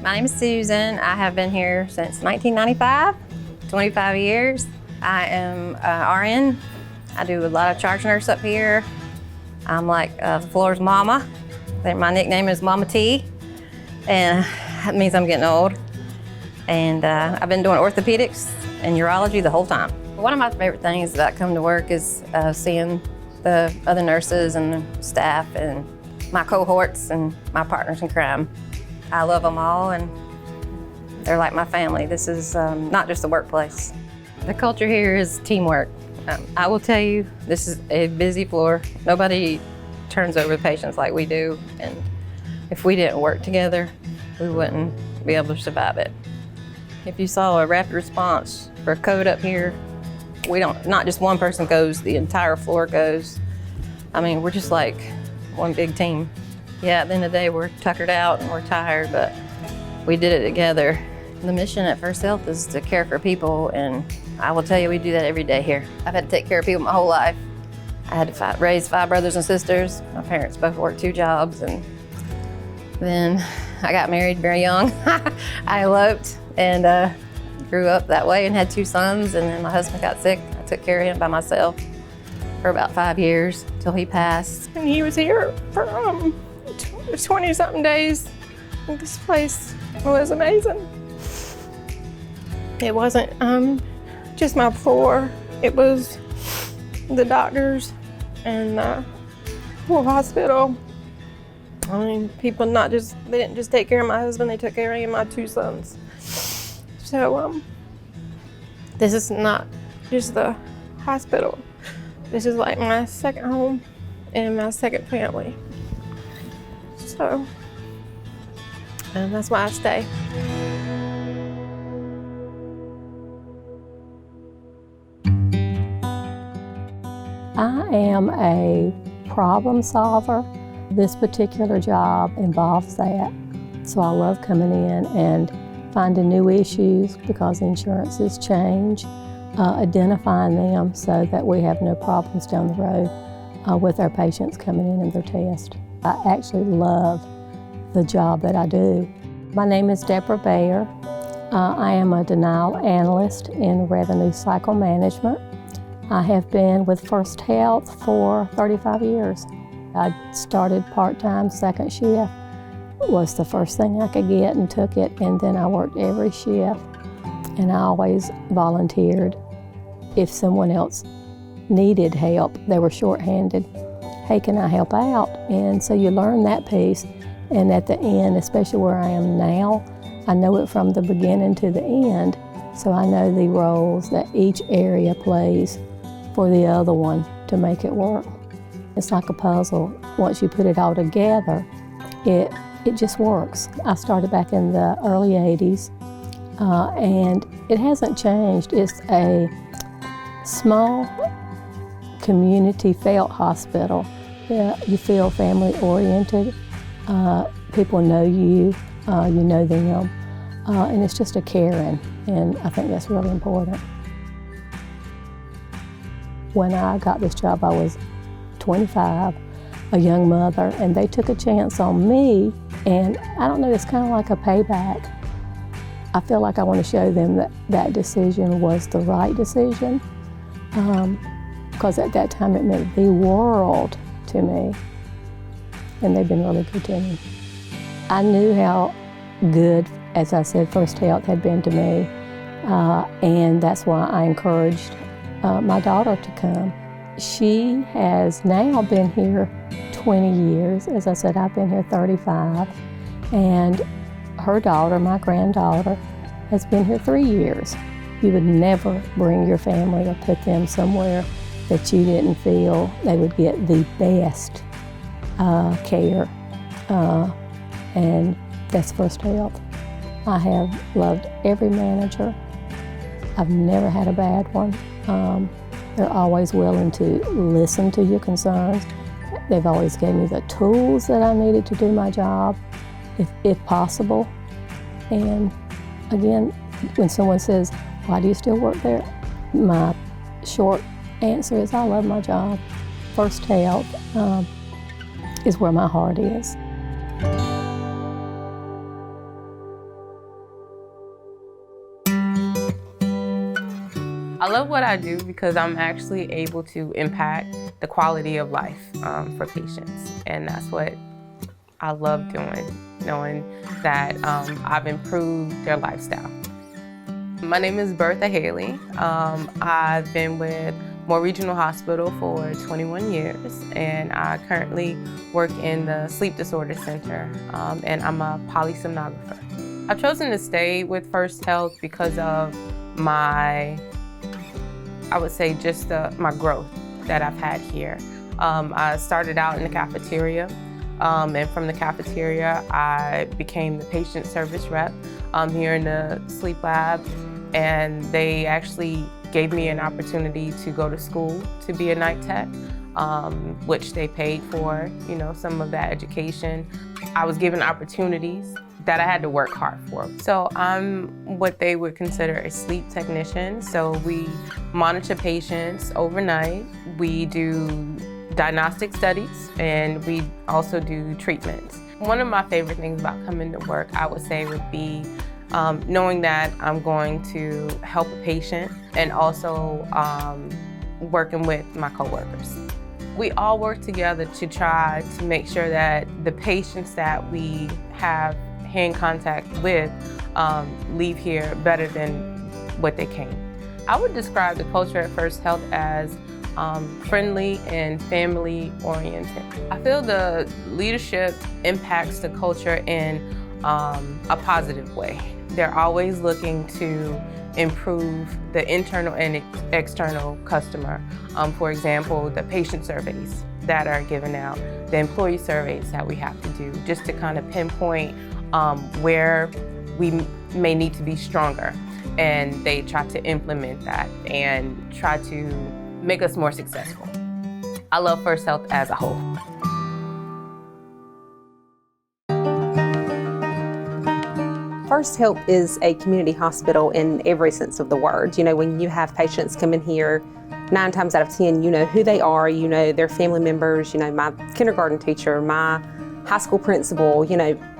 My name is Susan. I have been here since 1995, 25 years. I am RN. I do a lot of charge nurse up here. I'm like the floor's mama. My nickname is Mama T, and that means I'm getting old. And I've been doing orthopedics and urology the whole time. One of my favorite things that I come to work is seeing the other nurses and the staff and my cohorts and my partners in crime. I love them all, and they're like my family. This is not just a workplace. The culture here is teamwork. I will tell you, this is a busy floor. Nobody turns over the patients like we do, and if we didn't work together, we wouldn't be able to survive it. If you saw a rapid response for code up here, not just one person goes, the entire floor goes. I mean, we're just like one big team. Yeah, at the end of the day, we're tuckered out and we're tired, but we did it together. The mission at FirstHealth is to care for people, and I will tell you, we do that every day here. I've had to take care of people my whole life. I had to raise 5 brothers and sisters. My parents both worked 2 jobs, and then I got married very young. I eloped and grew up that way and had 2 sons, and then my husband got sick. I took care of him by myself for about 5 years till he passed. And he was here for 20-something days. This place was amazing. It wasn't just my floor. It was the doctors and the whole hospital. I mean, people they didn't just take care of my husband, they took care of my 2 sons. So this is not just the hospital. This is like my second home and my second family. So, and that's why I stay. I am a problem solver. This particular job involves that. So I love coming in and finding new issues because insurances change, identifying them so that we have no problems down the road with our patients coming in and their test. I actually love the job that I do. My name is Deborah. I am a denial analyst in revenue cycle management. I have been with FirstHealth for 35 years. I started part-time, second shift. Was the first thing I could get and took it, and then I worked every shift. And I always volunteered if someone else needed help, they were shorthanded. Hey, can I help out? And so you learn that piece, and at the end, especially where I am now, I know it from the beginning to the end, so I know the roles that each area plays for the other one to make it work. It's like a puzzle. Once you put it all together, it just works. I started back in the early 80s, and it hasn't changed. It's a small community felt hospital. Yeah, you feel family oriented. People know you, you know them, and it's just a caring, and I think that's really important. When I got this job, I was 25, a young mother, and they took a chance on me, and I don't know, it's kind of like a payback. I feel like I want to show them that that decision was the right decision, because at that time it meant the world to me, and they've been really good to me. I knew how good, as I said, FirstHealth had been to me, and that's why I encouraged my daughter to come. She has now been here 20 years. As I said, I've been here 35, and her daughter, my granddaughter, has been here 3 years. You would never bring your family or put them somewhere that you didn't feel they would get the best care, and that's FirstHealth. I have loved every manager. I've never had a bad one. They're always willing to listen to your concerns. They've always gave me the tools that I needed to do my job, if possible. And again, when someone says, why do you still work there? My short answer is, I love my job. FirstHealth is where my heart is. I love what I do because I'm actually able to impact the quality of life for patients. And that's what I love doing, knowing that I've improved their lifestyle. My name is Bertha Haley. I've been with Moore Regional Hospital for 21 years, and I currently work in the Sleep Disorder Center, and I'm a polysomnographer. I've chosen to stay with FirstHealth because of my growth that I've had here. I started out in the cafeteria, and from the cafeteria, I became the patient service rep here in the sleep lab, and they actually gave me an opportunity to go to school to be a night tech, which they paid for, some of that education. I was given opportunities that I had to work hard for. So I'm what they would consider a sleep technician. So we monitor patients overnight. We do diagnostic studies, and we also do treatments. One of my favorite things about coming to work, I would say, would be knowing that I'm going to help a patient and also working with my coworkers. We all work together to try to make sure that the patients that we have in contact with leave here better than what they came. I would describe the culture at FirstHealth as friendly and family oriented. I feel the leadership impacts the culture in a positive way. They're always looking to improve the internal and external customer. For example, the patient surveys that are given out, the employee surveys that we have to do, just to kind of pinpoint where we may need to be stronger. And they try to implement that and try to make us more successful. I love FirstHealth as a whole. FirstHealth is a community hospital in every sense of the word. When you have patients come in here, 9 times out of 10, you know who they are, you know their family members, my kindergarten teacher, my high school principal,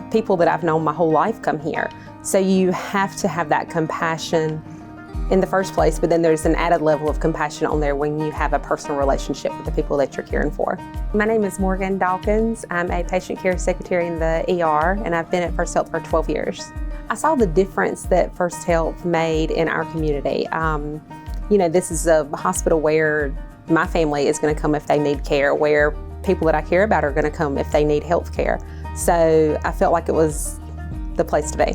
people that I've known my whole life come here. So you have to have that compassion in the first place, but then there's an added level of compassion on there when you have a personal relationship with the people that you're caring for. My name is Morgan Dawkins. I'm a patient care secretary in the ER, and I've been at FirstHealth for 12 years. I saw the difference that FirstHealth made in our community. This is a hospital where my family is going to come if they need care, where people that I care about are going to come if they need health care. So I felt like it was the place to be.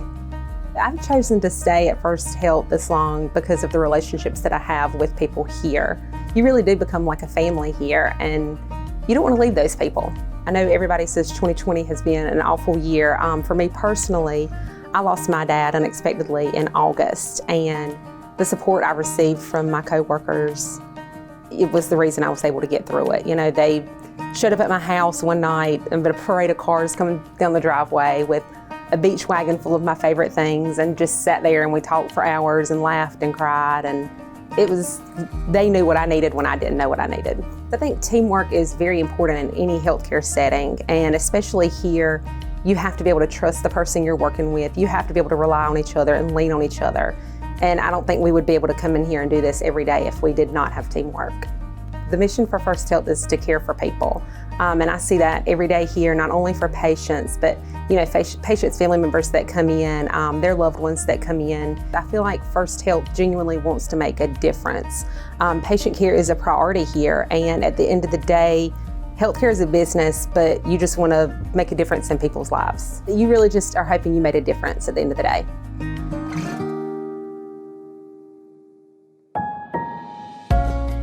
I've chosen to stay at FirstHealth this long because of the relationships that I have with people here. You really do become like a family here, and you don't want to leave those people. I know everybody says 2020 has been an awful year. For me personally, I lost my dad unexpectedly in August, and the support I received from my coworkers, it was the reason I was able to get through it. They showed up at my house one night and a parade of cars coming down the driveway with a beach wagon full of my favorite things, and just sat there and we talked for hours and laughed and cried, and they knew what I needed when I didn't know what I needed. I think teamwork is very important in any healthcare setting, and especially here, you have to be able to trust the person you're working with. You have to be able to rely on each other and lean on each other. And I don't think we would be able to come in here and do this every day if we did not have teamwork. The mission for FirstHealth is to care for people. And I see that every day here, not only for patients, but patients' family members that come in, their loved ones that come in. I feel like FirstHealth genuinely wants to make a difference. Patient care is a priority here, and at the end of the day, healthcare is a business, but you just want to make a difference in people's lives. You really just are hoping you made a difference at the end of the day.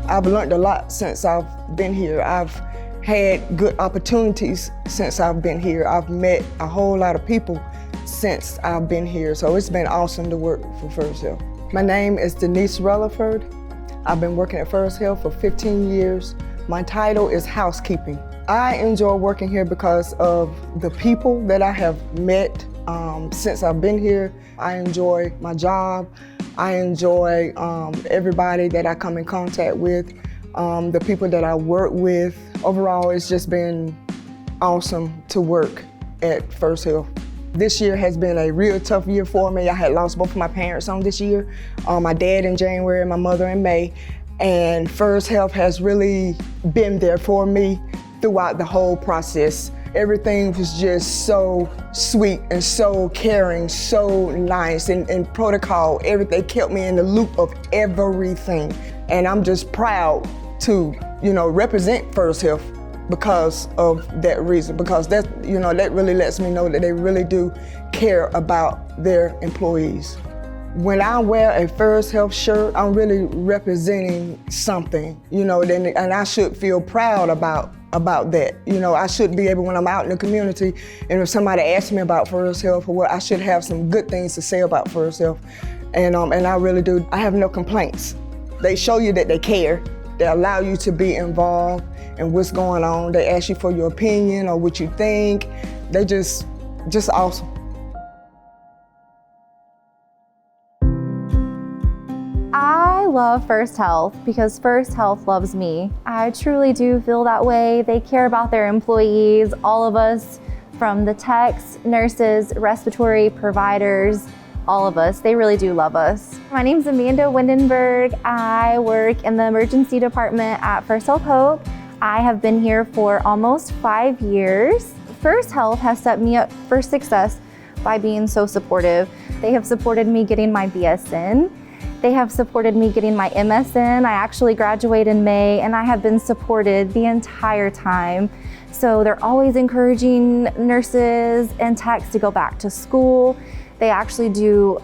I've learned a lot since I've been here. I've had good opportunities since I've been here. I've met a whole lot of people since I've been here, so it's been awesome to work for FirstHealth. My name is Denise Rutherford. I've been working at FirstHealth for 15 years. My title is housekeeping. I enjoy working here because of the people that I have met since I've been here. I enjoy my job. I enjoy everybody that I come in contact with, the people that I work with. Overall, it's just been awesome to work at FirstHealth. This year has been a real tough year for me. I had lost both of my parents on this year, my dad in January and my mother in May. And FirstHealth has really been there for me throughout the whole process. Everything was just so sweet and so caring, so nice, and protocol, everything kept me in the loop of everything. And I'm just proud to, represent FirstHealth because of that reason, because that really lets me know that they really do care about their employees. When I wear a FirstHealth shirt, I'm really representing something, and I should feel proud about that. I should be able, when I'm out in the community, and if somebody asks me about FirstHealth or what, I should have some good things to say about FirstHealth. And I really do. I have no complaints. They show you that they care. They allow you to be involved in what's going on. They ask you for your opinion or what you think. They just awesome. I love FirstHealth because FirstHealth loves me. I truly do feel that way. They care about their employees, all of us, from the techs, nurses, respiratory providers, all of us. They really do love us. My name's Amanda Windenberg. I work in the emergency department at FirstHealth Hope. I have been here for almost 5 years. FirstHealth has set me up for success by being so supportive. They have supported me getting my BSN. They have supported me getting my MSN. I actually graduated in May, and I have been supported the entire time. So they're always encouraging nurses and techs to go back to school. They actually do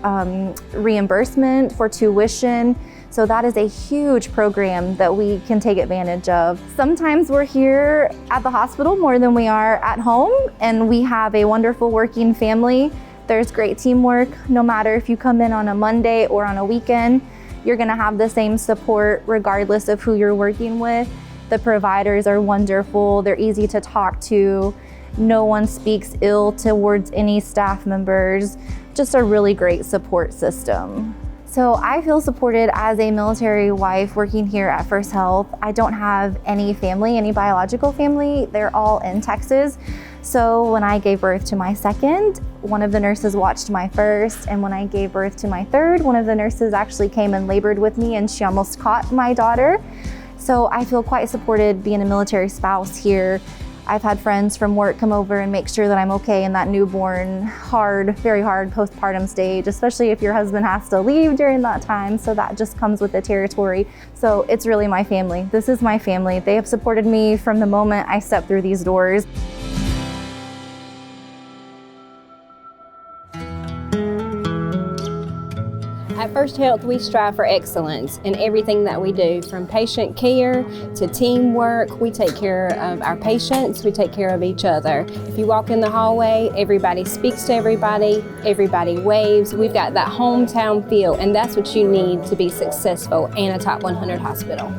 reimbursement for tuition. So that is a huge program that we can take advantage of. Sometimes we're here at the hospital more than we are at home, and we have a wonderful working family. There's great teamwork. No matter if you come in on a Monday or on a weekend, you're gonna have the same support regardless of who you're working with. The providers are wonderful. They're easy to talk to. No one speaks ill towards any staff members. Just a really great support system. So I feel supported as a military wife working here at FirstHealth. I don't have any family, any biological family. They're all in Texas. So when I gave birth to my second, one of the nurses watched my first, and when I gave birth to my third, one of the nurses actually came and labored with me, and she almost caught my daughter. So I feel quite supported being a military spouse here. I've had friends from work come over and make sure that I'm okay in that newborn, very hard postpartum stage, especially if your husband has to leave during that time. So that just comes with the territory. So it's really my family. This is my family. They have supported me from the moment I stepped through these doors. At FirstHealth, we strive for excellence in everything that we do, from patient care to teamwork. We take care of our patients, we take care of each other. If you walk in the hallway, everybody speaks to everybody waves. We've got that hometown feel, and that's what you need to be successful in a top 100 hospital.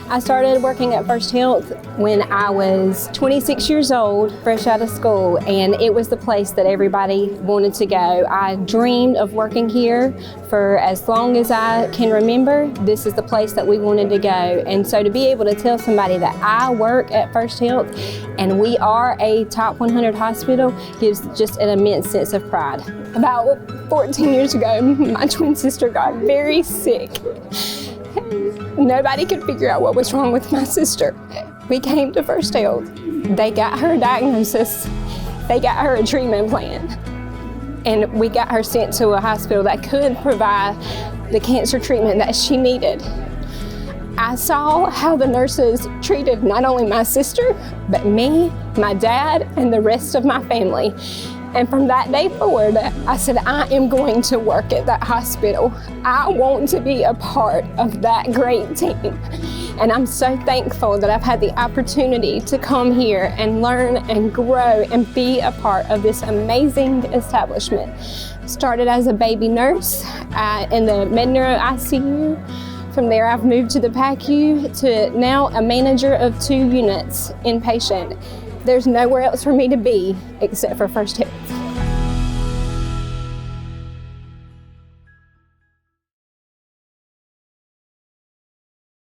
I started working at FirstHealth when I was 26 years old, fresh out of school, and it was the place that everybody wanted to go. I dreamed of working here for as long as I can remember. This is the place that we wanted to go. And so to be able to tell somebody that I work at FirstHealth and we are a top 100 hospital gives just an immense sense of pride. About 14 years ago, my twin sister got very sick. Nobody could figure out what was wrong with my sister. We came to FirstHealth. They got her a diagnosis. They got her a treatment plan. And we got her sent to a hospital that could provide the cancer treatment that she needed. I saw how the nurses treated not only my sister, but me, my dad, and the rest of my family. And from that day forward, I said, I am going to work at that hospital. I want to be a part of that great team. And I'm so thankful that I've had the opportunity to come here and learn and grow and be a part of this amazing establishment. Started as a baby nurse in the med-neuro ICU. From there, I've moved to the PACU to now a manager of 2 units inpatient. There's nowhere else for me to be except for FirstHealth.